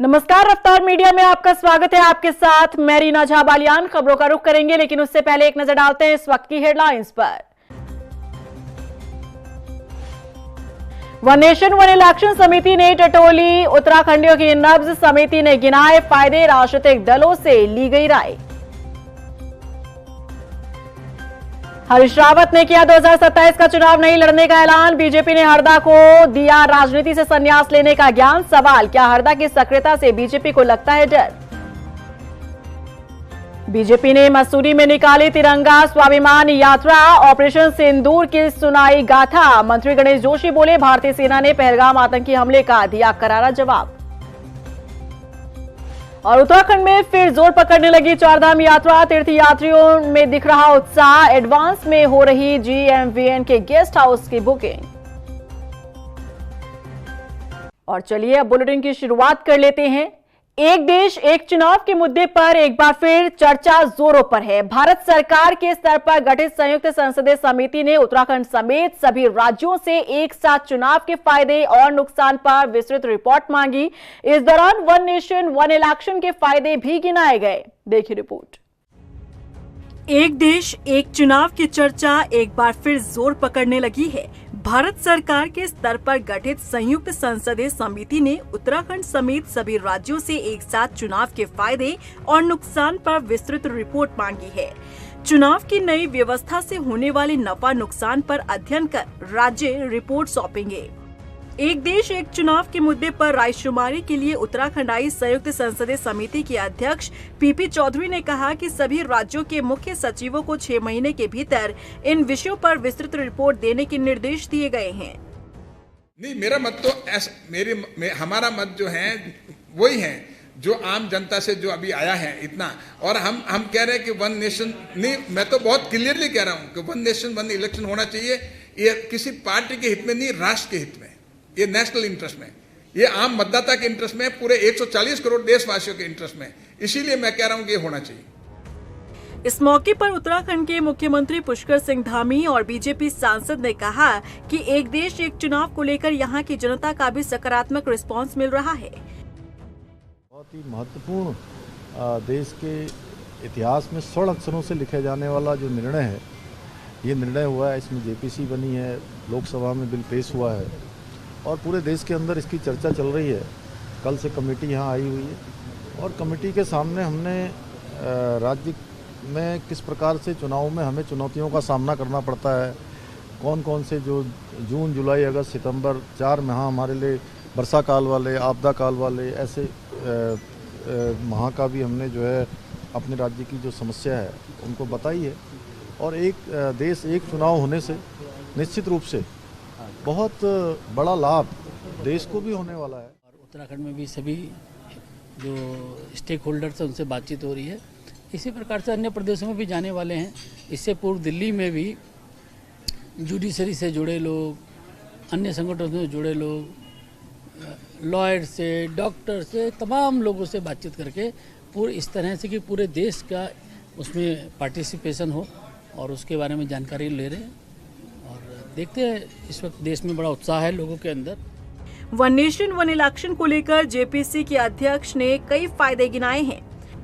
नमस्कार, रफ्तार मीडिया में आपका स्वागत है। आपके साथ मैं रीना झा बालियान। खबरों का रुख करेंगे, लेकिन उससे पहले एक नजर डालते हैं इस वक्त की हेडलाइंस पर। वन नेशन वन इलेक्शन समिति ने टटोली उत्तराखंडियों की नब्ज। समिति ने गिनाए फायदे, राजनीतिक दलों से ली गई राय। हरीश रावत ने किया 2027 का चुनाव नहीं लड़ने का ऐलान। बीजेपी ने हरदा को दिया राजनीति से संन्यास लेने का ज्ञान। सवाल, क्या हरदा की सक्रियता से बीजेपी को लगता है डर? बीजेपी ने मसूरी में निकाली तिरंगा स्वाभिमान यात्रा। ऑपरेशन सिंदूर की सुनाई गाथा। मंत्री गणेश जोशी बोले, भारतीय सेना ने पहलगाम आतंकी हमले का दिया करारा जवाब। और उत्तराखंड में फिर जोर पकड़ने लगी चारधाम यात्रा। तीर्थयात्रियों में दिख रहा उत्साह। एडवांस में हो रही GMVN के गेस्ट हाउस की बुकिंग। और चलिए अब बुलेटिन की शुरुआत कर लेते हैं। एक देश एक चुनाव के मुद्दे पर एक बार फिर चर्चा जोरों पर है। भारत सरकार के स्तर पर गठित संयुक्त संसदीय समिति ने उत्तराखंड समेत सभी राज्यों से एक साथ चुनाव के फायदे और नुकसान पर विस्तृत रिपोर्ट मांगी। इस दौरान वन नेशन वन इलेक्शन के फायदे भी गिनाए गए। देखिए रिपोर्ट। एक देश एक चुनाव की चर्चा एक बार फिर जोर पकड़ने लगी है। भारत सरकार के स्तर पर गठित संयुक्त संसदीय समिति ने उत्तराखंड समेत सभी राज्यों से एक साथ चुनाव के फायदे और नुकसान पर विस्तृत रिपोर्ट मांगी है। चुनाव की नई व्यवस्था से होने वाले नफा नुकसान पर अध्ययन कर राज्य रिपोर्ट सौंपेंगे। एक देश एक चुनाव के मुद्दे पर रायशुमारी के लिए उत्तराखंड आई संयुक्त संसदीय समिति के अध्यक्ष PP चौधरी ने कहा कि सभी राज्यों के मुख्य सचिवों को 6 महीने के भीतर इन विषयों पर विस्तृत रिपोर्ट देने के निर्देश दिए गए हैं। नहीं, मेरा मत तो हमारा मत जो है वही है जो आम जनता से जो अभी आया है इतना। और हम कह रहे हैं कि वन नेशन नहीं, मैं तो बहुत क्लियरली कह रहा हूँ कि वन नेशन वन इलेक्शन होना चाहिए। ये किसी पार्टी के हित में नहीं, राष्ट्र के हित में, ये नेशनल इंटरेस्ट में, ये आम मतदाता के इंटरेस्ट में, पूरे 140 करोड़ देशवासियों के इंटरेस्ट में। इसीलिए मैं कह रहा हूं कि ये होना चाहिए। इस मौके पर उत्तराखंड के मुख्यमंत्री पुष्कर सिंह धामी और बीजेपी सांसद ने कहा कि एक देश एक चुनाव को लेकर यहां की जनता का भी सकारात्मक रिस्पांस मिल रहा है। बहुत ही महत्वपूर्ण देश के इतिहास में स्वर्ण अक्षरों से लिखे जाने वाला जो निर्णय है, ये निर्णय हुआ है। इसमें JPC बनी है, लोकसभा में बिल पेश हुआ है और पूरे देश के अंदर इसकी चर्चा चल रही है। कल से कमेटी यहाँ आई हुई है और कमेटी के सामने हमने राज्य में किस प्रकार से चुनाव में हमें चुनौतियों का सामना करना पड़ता है, कौन कौन से जो जून जुलाई अगस्त सितंबर 4 माह हमारे लिए वर्षा काल वाले, आपदा काल वाले, ऐसे माह का भी हमने जो है अपने राज्य की जो समस्या है उनको बताई है। और एक देश एक चुनाव होने से निश्चित रूप से बहुत बड़ा लाभ देश को भी होने वाला है। और उत्तराखंड में भी सभी जो स्टेक होल्डर्स हैं उनसे बातचीत हो रही है। इसी प्रकार से अन्य प्रदेशों में भी जाने वाले हैं। इससे पूर्व दिल्ली में भी जुडिशरी से जुड़े लोग, अन्य संगठनों से जुड़े लोग, लॉयर से, डॉक्टर से, तमाम लोगों से बातचीत करके पूरे इस तरह से कि पूरे देश का उसमें पार्टिसिपेशन हो और उसके बारे में जानकारी ले रहे हैं। देखते हैं, इस वक्त देश में बड़ा उत्साह है लोगों के अंदर। वन नेशन वन इलेक्शन को लेकर JPC के अध्यक्ष ने कई फायदे गिनाए हैं।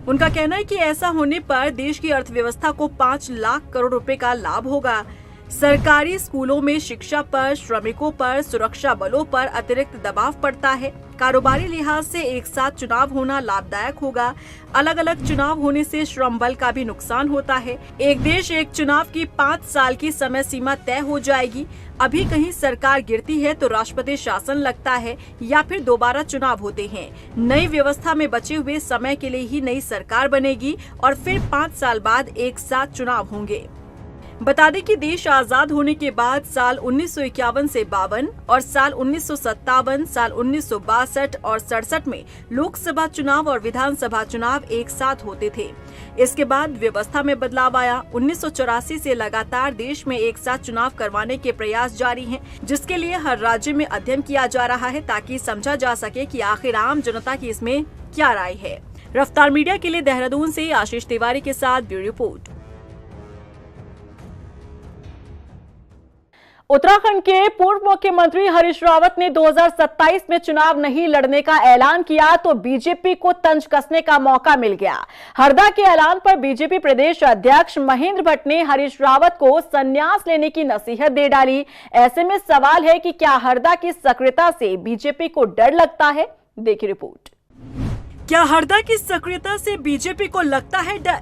उनका कहना है कि ऐसा होने पर देश की अर्थव्यवस्था को 5 लाख करोड़ रुपए का लाभ होगा। सरकारी स्कूलों में शिक्षा पर, श्रमिकों पर, सुरक्षा बलों पर अतिरिक्त दबाव पड़ता है। कारोबारी लिहाज से एक साथ चुनाव होना लाभदायक होगा। अलग अलग चुनाव होने से श्रम बल का भी नुकसान होता है। एक देश एक चुनाव की 5 साल की समय सीमा तय हो जाएगी। अभी कहीं सरकार गिरती है तो राष्ट्रपति शासन लगता है या फिर दोबारा चुनाव होते हैं। नई व्यवस्था में बचे हुए समय के लिए ही नई सरकार बनेगी और फिर 5 साल बाद एक साथ चुनाव होंगे। बता दें कि देश आजाद होने के बाद साल 1951 से 52 और साल 1957, साल 1962 और 67 में लोकसभा चुनाव और विधानसभा चुनाव एक साथ होते थे। इसके बाद व्यवस्था में बदलाव आया। 1984 से लगातार देश में एक साथ चुनाव करवाने के प्रयास जारी हैं, जिसके लिए हर राज्य में अध्ययन किया जा रहा है ताकि समझा जा सके कि आखिर आम जनता की इसमें क्या राय है। रफ्तार मीडिया के लिए देहरादून से आशीष तिवारी के साथ ब्यूरो रिपोर्ट। उत्तराखंड के पूर्व मुख्यमंत्री हरीश रावत ने 2027 में चुनाव नहीं लड़ने का ऐलान किया तो बीजेपी को तंज कसने का मौका मिल गया। हरदा के ऐलान पर बीजेपी प्रदेश अध्यक्ष महेंद्र भट्ट ने हरीश रावत को संन्यास लेने की नसीहत दे डाली। ऐसे में सवाल है कि क्या हरदा की सक्रियता से बीजेपी को डर लगता है? देखिए रिपोर्ट। क्या हरदा की सक्रियता से बीजेपी को लगता है डर?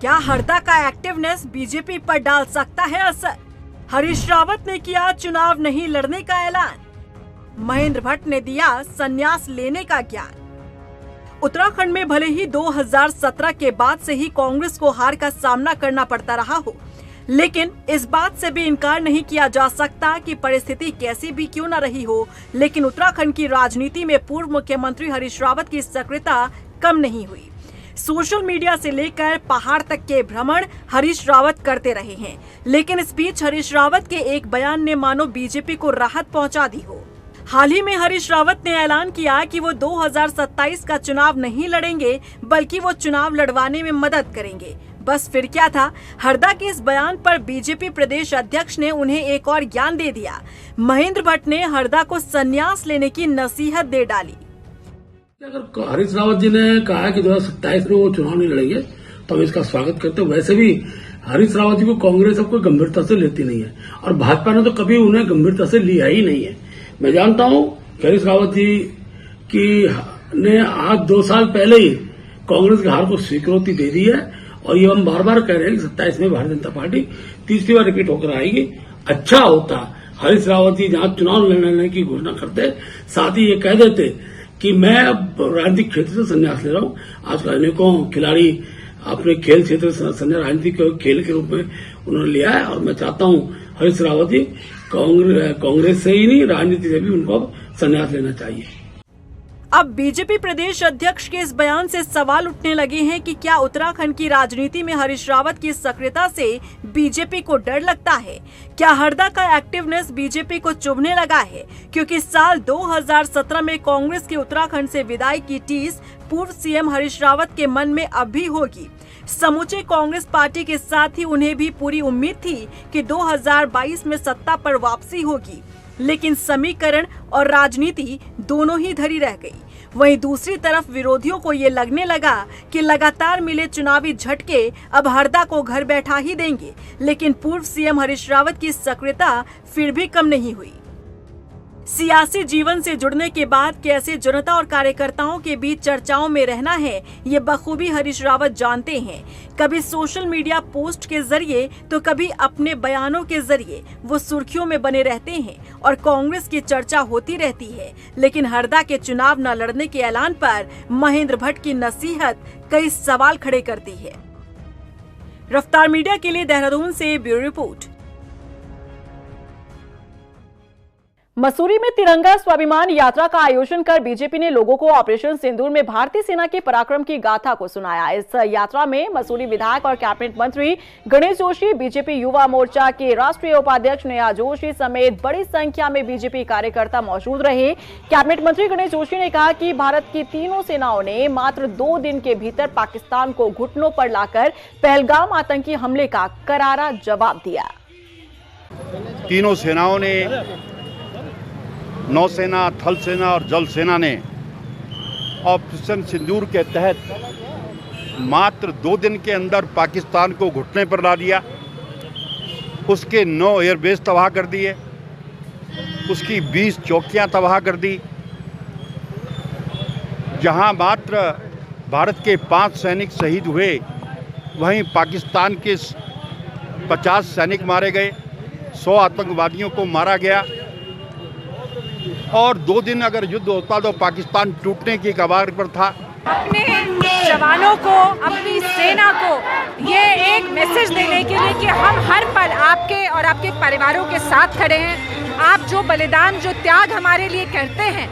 क्या हरदा का एक्टिवनेस बीजेपी पर डाल सकता है असर? हरीश रावत ने किया चुनाव नहीं लड़ने का ऐलान, महेंद्र भट्ट ने दिया संन्यास लेने का ज्ञान। उत्तराखंड में भले ही 2017 के बाद से ही कांग्रेस को हार का सामना करना पड़ता रहा हो, लेकिन इस बात से भी इनकार नहीं किया जा सकता कि परिस्थिति कैसी भी क्यों न रही हो, लेकिन उत्तराखंड की राजनीति में पूर्व मुख्यमंत्री हरीश रावत की सक्रियता कम नहीं हुई। सोशल मीडिया से लेकर पहाड़ तक के भ्रमण हरीश रावत करते रहे हैं, लेकिन इस बीच हरीश रावत के एक बयान ने मानो बीजेपी को राहत पहुंचा दी हो। हाल ही में हरीश रावत ने ऐलान किया कि वो 2027 का चुनाव नहीं लड़ेंगे, बल्कि वो चुनाव लड़वाने में मदद करेंगे। बस फिर क्या था, हरदा के इस बयान पर बीजेपी प्रदेश अध्यक्ष ने उन्हें एक और ज्ञान दे दिया। महेंद्र भट्ट ने हरदा को संन्यास लेने की नसीहत दे डाली। अगर हरीश रावत जी ने कहा कि 2027 में वो चुनाव नहीं लड़ेंगे तो हम इसका स्वागत करते हैं। वैसे भी हरीश रावत जी को कांग्रेस अब कोई गंभीरता से लेती नहीं है और भाजपा ने तो कभी उन्हें गंभीरता से लिया ही नहीं है। मैं जानता हूं कि हरीश रावत जी की ने आज 2 साल पहले ही कांग्रेस की हार को स्वीकृति दे दी है और ये हम बार बार कह रहे हैं कि 27 में भारतीय जनता पार्टी तीसरी बार रिपीट होकर आएगी। अच्छा होता हरीश रावत जी जहां चुनाव लड़ने की घोषणा करते, साथ ही ये कह देते कि मैं अब राजनीतिक क्षेत्र से संन्यास ले रहा हूं। आज अनेकों खिलाड़ी अपने खेल क्षेत्र से संन्यास राजनीतिक खेल के रूप में उन्होंने लिया है और मैं चाहता हूं हरीश रावत जी कांग्रेस से ही नहीं, राजनीति से भी उनको अब संन्यास लेना चाहिए। अब बीजेपी प्रदेश अध्यक्ष के इस बयान से सवाल उठने लगे हैं कि क्या उत्तराखंड की राजनीति में हरीश रावत की सक्रियता से बीजेपी को डर लगता है? क्या हरदा का एक्टिवनेस बीजेपी को चुभने लगा है? क्योंकि साल 2017 में कांग्रेस की उत्तराखंड से विदाई की टीस पूर्व सीएम हरीश रावत के मन में अब भी होगी। समूचे कांग्रेस पार्टी के साथ ही उन्हें भी पूरी उम्मीद थी कि 2022 में सत्ता पर वापसी होगी, लेकिन समीकरण और राजनीति दोनों ही धरी रह गई। वहीं दूसरी तरफ विरोधियों को ये लगने लगा कि लगातार मिले चुनावी झटके अब हरदा को घर बैठा ही देंगे, लेकिन पूर्व सीएम हरीश रावत की सक्रियता फिर भी कम नहीं हुई। सियासी जीवन से जुड़ने के बाद कैसे जनता और कार्यकर्ताओं के बीच चर्चाओं में रहना है, ये बखूबी हरीश रावत जानते हैं। कभी सोशल मीडिया पोस्ट के जरिए तो कभी अपने बयानों के जरिए वो सुर्खियों में बने रहते हैं और कांग्रेस की चर्चा होती रहती है। लेकिन हरदा के चुनाव न लड़ने के ऐलान पर महेंद्र भट्ट की नसीहत कई सवाल खड़े करती है। रफ्तार मीडिया के लिए देहरादून से ब्यूरो रिपोर्ट। मसूरी में तिरंगा स्वाभिमान यात्रा का आयोजन कर बीजेपी ने लोगों को ऑपरेशन सिंदूर में भारतीय सेना के पराक्रम की गाथा को सुनाया। इस यात्रा में मसूरी विधायक और कैबिनेट मंत्री गणेश जोशी, बीजेपी युवा मोर्चा के राष्ट्रीय उपाध्यक्ष नेहा जोशी समेत बड़ी संख्या में बीजेपी कार्यकर्ता मौजूद रहे। कैबिनेट मंत्री गणेश जोशी ने कहा कि भारत की तीनों सेनाओं ने मात्र 2 दिन के भीतर पाकिस्तान को घुटनों पर लाकर पहलगाम आतंकी हमले का करारा जवाब दिया। तीनों सेनाओं ने, नौसेना, थल सेना और जल सेना ने ऑपरेशन सिंदूर के तहत मात्र 2 दिन के अंदर पाकिस्तान को घुटने पर ला दिया। उसके 9 एयरबेस तबाह कर दिए, उसकी 20 चौकियां तबाह कर दी। जहां मात्र भारत के 5 सैनिक शहीद हुए, वहीं पाकिस्तान के 50 सैनिक मारे गए, 100 आतंकवादियों को मारा गया और 2 दिन अगर युद्ध होता तो पाकिस्तान टूटने की कगार पर था। अपने जवानों को, अपनी सेना को ये एक मैसेज देने के लिए कि हम हर पल आपके और आपके परिवारों के साथ खड़े हैं। आप जो बलिदान, जो त्याग हमारे लिए करते हैं,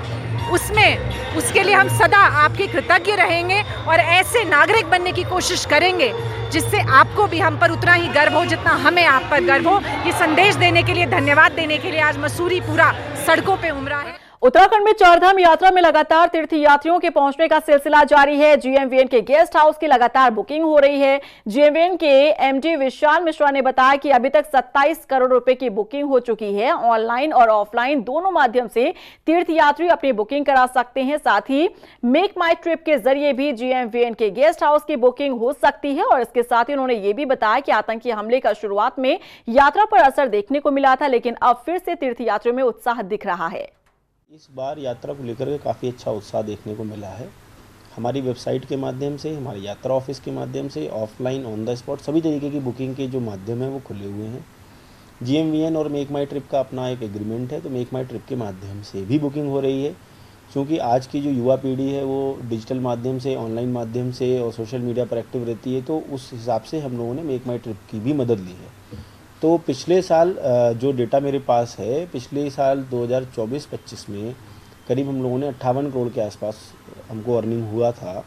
उसके लिए हम सदा आपके कृतज्ञ रहेंगे और ऐसे नागरिक बनने की कोशिश करेंगे जिससे आपको भी हम पर उतना ही गर्व हो जितना हमें आप पर गर्व हो। ये संदेश देने के लिए, धन्यवाद देने के लिए आज मसूरी पूरा सड़कों पे उमड़ा है। उत्तराखंड में चारधाम यात्रा में लगातार तीर्थ यात्रियों के पहुंचने का सिलसिला जारी है। जीएमवीएन के गेस्ट हाउस की लगातार बुकिंग हो रही है। जीएमवीएन के एमडी विशाल मिश्रा ने बताया कि अभी तक 27 करोड़ रुपए की बुकिंग हो चुकी है। ऑनलाइन और ऑफलाइन दोनों माध्यम से तीर्थ यात्री अपनी बुकिंग करा सकते हैं। साथ ही मेक माई ट्रिप के जरिए भी जीएमवीएन के गेस्ट हाउस की बुकिंग हो सकती है। और इसके साथ ही उन्होंने ये भी बताया कि आतंकी हमले का शुरुआत में यात्रा पर असर देखने को मिला था, लेकिन अब फिर से तीर्थ यात्रियों में उत्साह दिख रहा है। इस बार यात्रा को लेकर के काफ़ी अच्छा उत्साह देखने को मिला है। हमारी वेबसाइट के माध्यम से, हमारे यात्रा ऑफिस के माध्यम से, ऑफलाइन ऑन द स्पॉट सभी तरीके की बुकिंग के जो माध्यम है वो खुले हुए हैं। जीएमवीएन और मेक माई ट्रिप का अपना एक एग्रीमेंट है, तो मेक माई ट्रिप के माध्यम से भी बुकिंग हो रही है। क्योंकि आज की जो युवा पीढ़ी है वो डिजिटल माध्यम से, ऑनलाइन माध्यम से और सोशल मीडिया पर एक्टिव रहती है, तो उस हिसाब से हम लोगों ने मेक माई ट्रिप की भी मदद ली है। तो पिछले साल जो डेटा मेरे पास है, पिछले साल 2024-25 में करीब हम लोगों ने 58 करोड़ के आसपास हमको अर्निंग हुआ था।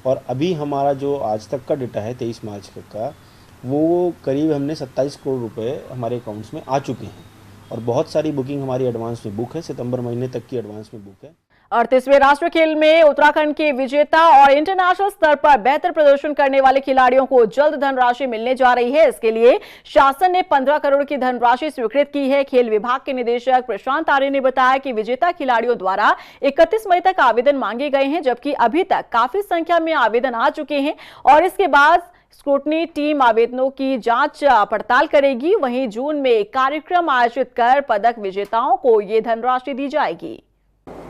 और अभी हमारा जो आज तक का डेटा है 23 मार्च तक का, वो करीब हमने 27 करोड़ रुपए हमारे अकाउंट्स में आ चुके हैं। और बहुत सारी बुकिंग हमारी एडवांस में बुक है, सितंबर महीने तक की एडवांस में बुक है। 38वें राष्ट्रीय खेल में उत्तराखंड के विजेता और इंटरनेशनल स्तर पर बेहतर प्रदर्शन करने वाले खिलाड़ियों को जल्द धनराशि मिलने जा रही है। इसके लिए शासन ने 15 करोड़ की धनराशि स्वीकृत की है। खेल विभाग के निदेशक प्रशांत आर्य ने बताया कि विजेता खिलाड़ियों द्वारा 31 मई तक आवेदन मांगे गए हैं, जबकि अभी तक काफी संख्या में आवेदन आ चुके हैं और इसके बाद स्क्रूटनी टीम आवेदनों की जांच पड़ताल करेगी। वहीं जून में एक कार्यक्रम आयोजित कर पदक विजेताओं को ये धनराशि दी जाएगी।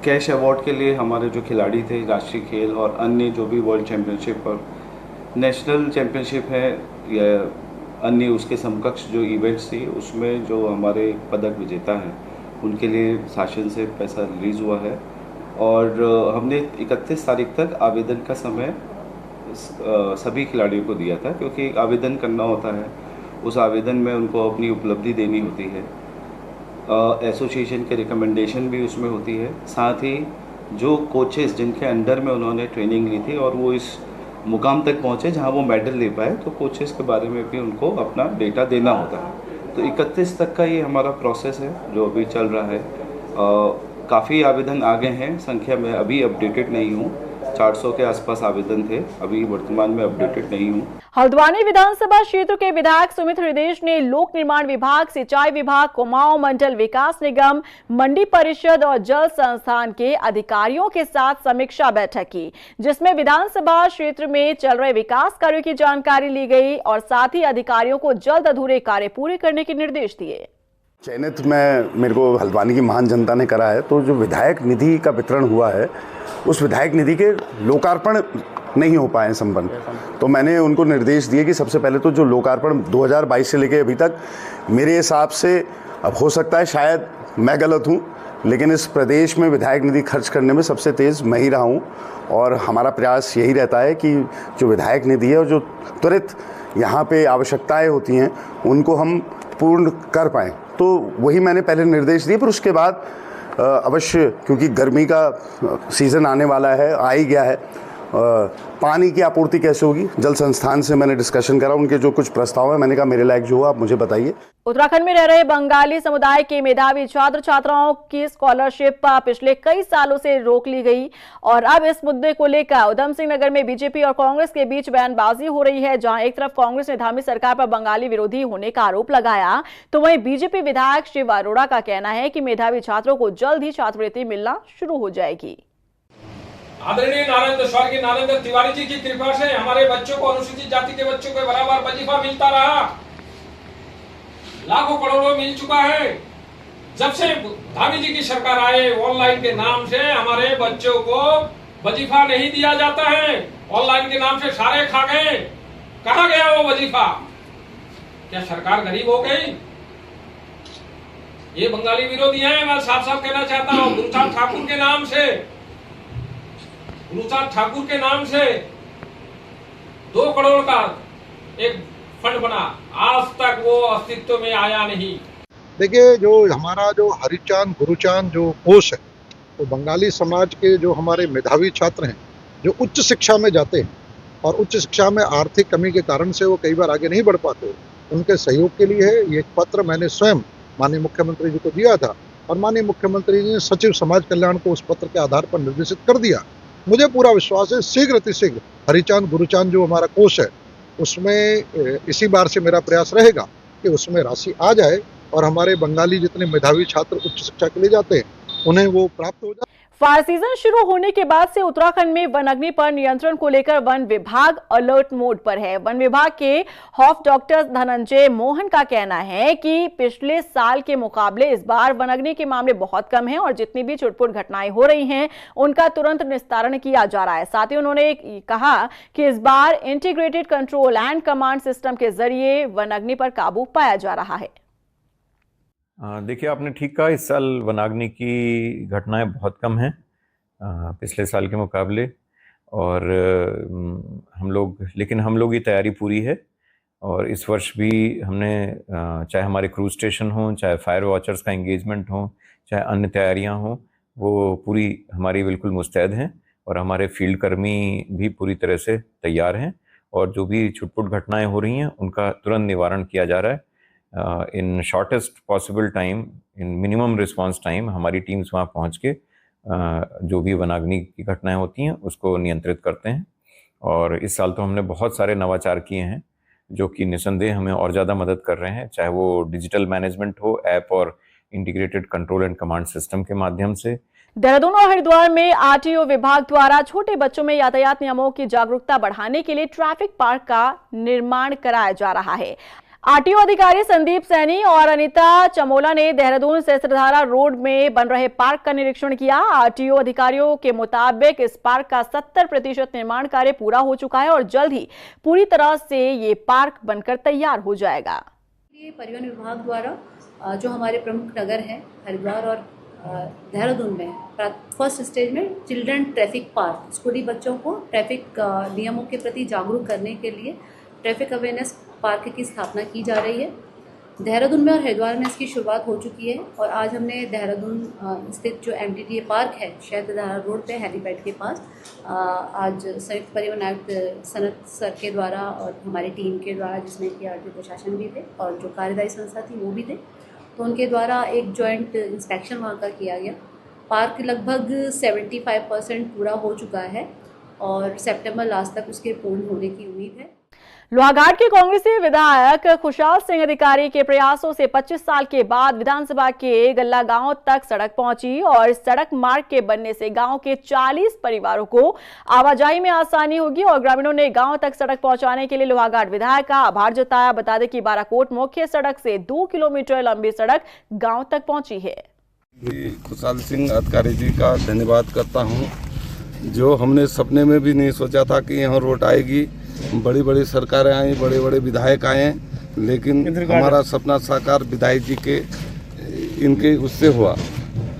कैश अवार्ड के लिए हमारे जो खिलाड़ी थे राष्ट्रीय खेल और अन्य जो भी वर्ल्ड चैम्पियनशिप और नेशनल चैम्पियनशिप है या अन्य उसके समकक्ष जो इवेंट्स थी, उसमें जो हमारे पदक विजेता हैं उनके लिए शासन से पैसा रिलीज़ हुआ है। और हमने 31 तारीख तक आवेदन का समय सभी खिलाड़ियों को दिया था, क्योंकि आवेदन करना होता है, उस आवेदन में उनको अपनी उपलब्धि देनी होती है, एसोसिएशन के रिकमेंडेशन भी उसमें होती है। साथ ही जो कोचेस जिनके अंडर में उन्होंने ट्रेनिंग ली थी और वो इस मुकाम तक पहुँचे जहाँ वो मेडल ले पाए, तो कोचेस के बारे में भी उनको अपना डेटा देना होता है। तो 31 तक का ये हमारा प्रोसेस है जो अभी चल रहा है। काफ़ी आवेदन आ गए हैं, संख्या में अभी अपडेटेड नहीं हूँ, 400 के आसपास आवेदन थे, अभी वर्तमान में अपडेटेड नहीं हूँ। हल्द्वानी विधानसभा क्षेत्र के विधायक सुमित हृदयेश ने लोक निर्माण विभाग, सिंचाई विभाग, कुमाऊं मंडल विकास निगम, मंडी परिषद और जल संस्थान के अधिकारियों के साथ समीक्षा बैठक की, जिसमें विधानसभा क्षेत्र में चल रहे विकास कार्यों की जानकारी ली गई और साथ ही अधिकारियों को जल्द अधूरे कार्य पूरे करने के निर्देश दिए। चयनित मेरे को हल्द्वानी की महान जनता ने करा है, तो जो विधायक निधि का वितरण हुआ है उस विधायक निधि के लोकार्पण नहीं हो पाए संपन्न। तो मैंने उनको निर्देश दिए कि सबसे पहले तो जो लोकार्पण 2022 से लेके अभी तक, मेरे हिसाब से, अब हो सकता है शायद मैं गलत हूँ, लेकिन इस प्रदेश में विधायक निधि खर्च करने में सबसे तेज़ मैं ही रहा हूँ। और हमारा प्रयास यही रहता है कि जो विधायक निधि है और जो त्वरित यहाँ पे आवश्यकताएँ होती हैं उनको हम पूर्ण कर पाएँ, तो वही मैंने पहले निर्देश दिए। पर उसके बाद अवश्य, क्योंकि गर्मी का सीज़न आने वाला है, आ ही गया है, पानी की आपूर्ति कैसे होगी, जल संस्थान से मैंने डिस्कशन करा, उनके जो कुछ प्रस्ताव है मैंने कहा मेरे लायक जो हो आप मुझे बताइए। उत्तराखंड में रह रहे बंगाली समुदाय के मेधावी छात्र छात्राओं की स्कॉलरशिप पिछले कई सालों से रोक ली गई और अब इस मुद्दे को लेकर उधम सिंह नगर में बीजेपी और कांग्रेस के बीच बयानबाजी हो रही है। जहां एक तरफ कांग्रेस ने धामी सरकार पर बंगाली विरोधी होने का आरोप लगाया, तो वहीं बीजेपी विधायक शिव अरोड़ा का कहना है कि मेधावी छात्रों को जल्द ही छात्रवृत्ति मिलना शुरू हो जाएगी। आदरणीय स्वर्गीय नारेंद्र तिवारी जी की कृपा से हमारे बच्चों को, अनुसूचित जाति के बच्चों को बराबर वजीफा मिलता रहा, लाखों करोड़ों मिल चुका है। जब से धामी जी की सरकार आए, ऑनलाइन के नाम से हमारे बच्चों को वजीफा नहीं दिया जाता है। ऑनलाइन के नाम से सारे खा गए, कहाँ गया वो वजीफा? क्या सरकार गरीब हो गई? ये बंगाली विरोधी हैं, मैं साफ साफ कहना चाहता हूँ। गुरुसाहिब ठाकुर के नाम से, गुरुसाहिब ठाकुर के नाम से 2 करोड़ का एक फंड बना, आज तक वो अस्तित्व में आया नहीं। देखिए, जो हमारा जो हरिचांद गुरुचांद जो कोष है, तो बंगाली समाज के जो हमारे मेधावी छात्र हैं जो उच्च शिक्षा में जाते हैं और उच्च शिक्षा में आर्थिक कमी के कारण से वो कई बार आगे नहीं बढ़ पाते, उनके सहयोग के लिए है। ये एक पत्र मैंने स्वयं माननीय मुख्यमंत्री जी को दिया था और माननीय मुख्यमंत्री जी ने सचिव समाज कल्याण को उस पत्र के आधार पर निर्देशित कर दिया। मुझे पूरा विश्वास है शीघ्र अतिशीघ्र हरिचांद गुरुचांद जो हमारा कोष है उसमें इसी बार से मेरा प्रयास रहेगा कि उसमें राशि आ जाए और हमारे बंगाली जितने मेधावी छात्र उच्च शिक्षा के लिए जाते हैं उन्हें वो प्राप्त हो जाए। फायर सीजन शुरू होने के बाद से उत्तराखंड में वन अग्नि पर नियंत्रण को लेकर वन विभाग अलर्ट मोड पर है। वन विभाग के हॉफ डॉक्टर धनंजय मोहन का कहना है कि पिछले साल के मुकाबले इस बार वन अग्नि के मामले बहुत कम हैं और जितनी भी छुटपुट घटनाएं हो रही हैं उनका तुरंत निस्तारण किया जा रहा है। साथ ही उन्होंने कहा कि इस बार integrated control and command system के जरिए वन अग्नि पर काबू पाया जा रहा है। देखिए, आपने ठीक कहा, इस साल वनाग्नि की घटनाएं बहुत कम हैं पिछले साल के मुकाबले। और हम लोग की तैयारी पूरी है और इस वर्ष भी हमने चाहे हमारे क्रूज स्टेशन हों, चाहे फायर वॉचर्स का एंगेजमेंट हो, चाहे अन्य तैयारियां हों, वो पूरी हमारी बिल्कुल मुस्तैद हैं और हमारे फील्ड कर्मी भी पूरी तरह से तैयार हैं और जो भी छुटपुट घटनाएं हो रही हैं उनका तुरंत निवारण किया जा रहा है। In shortest possible time, in minimum response time हमारी टीम्स वहाँ पहुँच के जो भी वनाग्नि की घटनाएं होती हैं उसको नियंत्रित करते हैं। और इस साल तो हमने बहुत सारे नवाचार किए हैं जो कि निसंदेह हमें और ज़्यादा मदद कर रहे हैं, चाहे वो डिजिटल मैनेजमेंट हो, ऐप और integrated control and command system के माध्यम से। देहरादून और हरिद्वार में आरटीओ विभाग द्वारा छोटे बच्चों में यातायात नियमों की जागरूकता बढ़ाने के लिए ट्रैफिक पार्क का निर्माण कराया जा रहा है। आरटीओ अधिकारी संदीप सैनी और अनीता चमोला ने देहरादून सहस्त्रधारा रोड में बन रहे पार्क का निरीक्षण किया। आरटीओ अधिकारियों के मुताबिक इस पार्क का 70% निर्माण कार्य पूरा हो चुका है और जल्द ही पूरी तरह से ये पार्क बनकर तैयार हो जाएगा। परिवहन विभाग द्वारा जो हमारे प्रमुख नगर हैं हरिद्वार और देहरादून में फर्स्ट स्टेज में चिल्ड्रन ट्रैफिक पार्क, स्कूली बच्चों को ट्रैफिक नियमों के प्रति जागरूक करने के लिए ट्रैफिक अवेयरनेस पार्क की स्थापना की जा रही है। देहरादून में और हरिद्वार में इसकी शुरुआत हो चुकी है और आज हमने देहरादून स्थित जो MTTA पार्क है सहस्त्रधारा रोड पे हेलीपैड के पास आज संयुक्त परिवहन आयुक्त सनत सर के द्वारा और हमारी टीम के द्वारा, जिसमें कि आरटीओ प्रशासन भी थे और जो कार्यदायी संस्था थी वो भी थे, तो उनके द्वारा एक जॉइंट इंस्पेक्शन वहाँ का किया गया। पार्क लगभग 75% पूरा हो चुका है और सितंबर लास्ट तक उसके पूर्ण होने की उम्मीद है। लोहाघाट के कांग्रेसी विधायक खुशहाल सिंह अधिकारी के प्रयासों से 25 साल के बाद विधानसभा के गल्ला गांव तक सड़क पहुंची और सड़क मार्ग के बनने से गांव के 40 परिवारों को आवाजाही में आसानी होगी और ग्रामीणों ने गांव तक सड़क पहुंचाने के लिए लोहाघाट विधायक का आभार जताया। बता दें कि बाराकोट मुख्य सड़क से 2 किलोमीटर लंबी सड़क गाँव तक पहुंची है। खुशहाल सिंह अधिकारी जी का धन्यवाद करता हूँ, जो हमने सपने में भी नहीं सोचा था कि यहाँ रोड आएगी। बड़ी बड़ी सरकारें आई, बड़े बड़े विधायक आए, लेकिन हमारा सपना साकार विधायक जी के इनके उससे हुआ।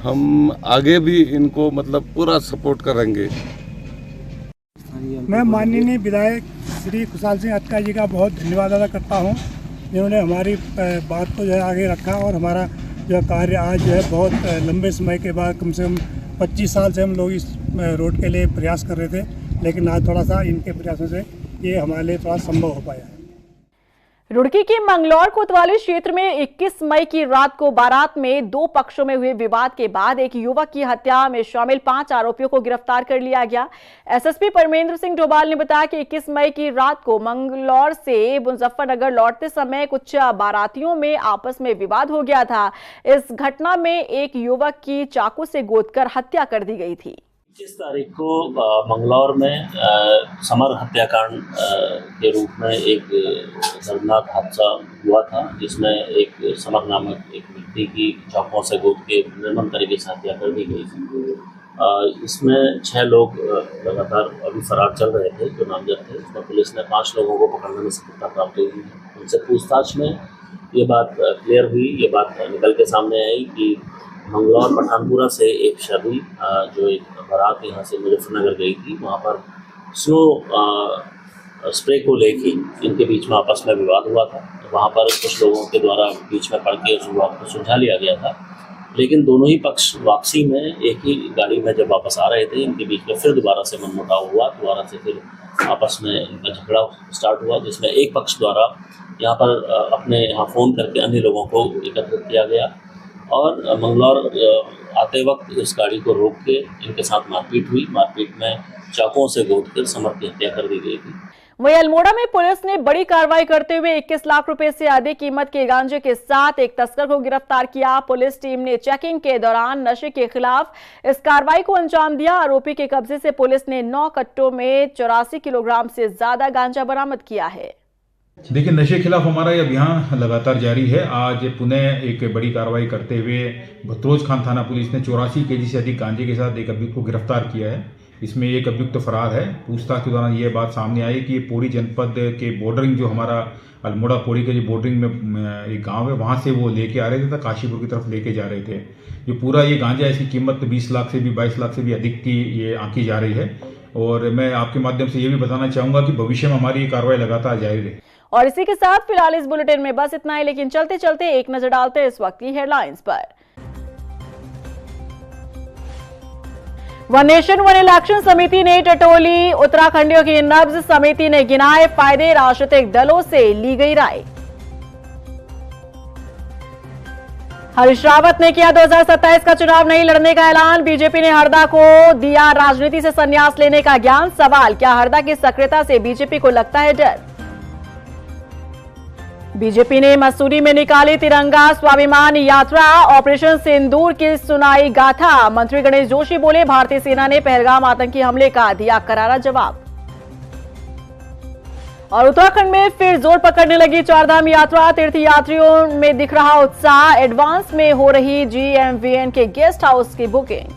हम आगे भी इनको मतलब पूरा सपोर्ट करेंगे। मैं माननीय विधायक श्री खुशहाल सिंह अधिकारी जी का बहुत धन्यवाद अदा करता हूं, जिन्होंने हमारी बात को जो है आगे रखा और हमारा जो कार्य आज जो है बहुत लंबे समय के बाद, कम से कम 25 साल से हम लोग इस रोड के लिए प्रयास कर रहे थे, लेकिन आज थोड़ा सा इनके प्रयासों से ये हमारे लिए थोड़ा संभव हो पाया है। रुड़की के मंगलौर कोतवाली क्षेत्र में 21 मई की रात को बारात में 2 पक्षों में हुए विवाद के बाद एक युवक की हत्या में शामिल 5 आरोपियों को गिरफ्तार कर लिया गया। एसएसपी परमेंद्र सिंह डोभाल ने बताया कि 21 मई की रात को मंगलौर से मुजफ्फरनगर लौटते समय कुछ बारातियों में आपस में विवाद हो गया था। इस घटना में एक युवक की चाकू से गोदकर हत्या कर दी गई थी। 25 तारीख को मंगलौर में समर हत्याकांड के रूप में एक दर्दनाक हादसा हुआ था, जिसमें एक समर नामक एक व्यक्ति की चाकुओं से गोद के निर्मम तरीके से हत्या कर दी गई थी। इसमें 6 लोग लगातार अभी फरार चल रहे थे जो नामजद थे। इसमें पुलिस ने 5 लोगों को पकड़ने में सफलता प्राप्त हुई है। उनसे पूछताछ में ये बात क्लियर हुई, ये बात निकल के सामने आई कि मंगलौर पठानपुरा से एक शादी जो एक बारात यहाँ से मुजफ्फरनगर गई थी, वहाँ पर स्नो स्प्रे को लेके इनके बीच में आपस में विवाद हुआ था। तो वहाँ पर कुछ लोगों के द्वारा बीच में पड़ के उस विवाद को सुलझा लिया गया था, लेकिन दोनों ही पक्ष वापसी में एक ही गाड़ी में जब वापस आ रहे थे, इनके बीच में फिर दोबारा से मनमुटाव हुआ। दोबारा से फिर आपस में इनका झगड़ा स्टार्ट हुआ, जिसमें एक पक्ष द्वारा यहाँ पर अपने यहाँ फ़ोन करके अन्य लोगों को एकत्रित किया गया और मंगलौर आते वक्त इस गाड़ी को रोक के इनके साथ मारपीट हुई। मारपीट में चाकुओं से गोदकर समर की हत्या कर दी गई थी। वहीं अल्मोड़ा में पुलिस ने बड़ी कार्रवाई करते हुए 21 लाख रुपए से अधिक कीमत के गांजे के साथ एक तस्कर को गिरफ्तार किया। पुलिस टीम ने चेकिंग के दौरान नशे के खिलाफ इस कार्रवाई को अंजाम दिया। आरोपी के कब्जे से पुलिस ने 9 कट्टों में 84 किलोग्राम से ज्यादा गांजा बरामद किया है। देखिए, नशे के खिलाफ हमारा ये अभियान लगातार जारी है। आज पुनः एक बड़ी कार्रवाई करते हुए भतरोज खान थाना पुलिस ने 84 केजी से अधिक गांजे के साथ एक अभियुक्त को गिरफ्तार किया है। इसमें एक अभियुक्त फरार है। पूछताछ के दौरान ये बात सामने आई कि पौड़ी जनपद के बॉर्डरिंग, जो हमारा अल्मोड़ा पौड़ी के जो बॉर्डरिंग में एक गांव है, वहां से वो लेके आ रहे थे, काशीपुर की तरफ लेके जा रहे थे। जो पूरा ये गांजा, इसकी कीमत 20 लाख से भी 22 लाख से भी अधिक की ये आंकी जा रही है। और मैं आपके माध्यम से ये भी बताना चाहूंगा कि भविष्य में हमारी ये कार्रवाई लगातार जारी रहे। और इसी के साथ फिलहाल इस बुलेटिन में बस इतना ही, लेकिन चलते चलते एक नजर डालते हैं इस वक्त की हेडलाइंस पर। वन नेशन वन इलेक्शन समिति ने टटोली उत्तराखंडियों की नब्ज। समिति ने गिनाए फायदे, राजनीतिक दलों से ली गई राय। हरीश रावत ने किया 2027 का चुनाव नहीं लड़ने का ऐलान। बीजेपी ने हरदा को दिया राजनीति से संन्यास लेने का ज्ञान। सवाल, क्या हरदा की सक्रियता से बीजेपी को लगता है डर? बीजेपी ने मसूरी में निकाली तिरंगा स्वाभिमान यात्रा। ऑपरेशन सिंदूर की सुनाई गाथा। मंत्री गणेश जोशी बोले, भारतीय सेना ने पहलगाम आतंकी हमले का दिया करारा जवाब। और उत्तराखंड में फिर जोर पकड़ने लगी चारधाम यात्रा। तीर्थयात्रियों में दिख रहा उत्साह। एडवांस में हो रही GMVN के गेस्ट हाउस की बुकिंग।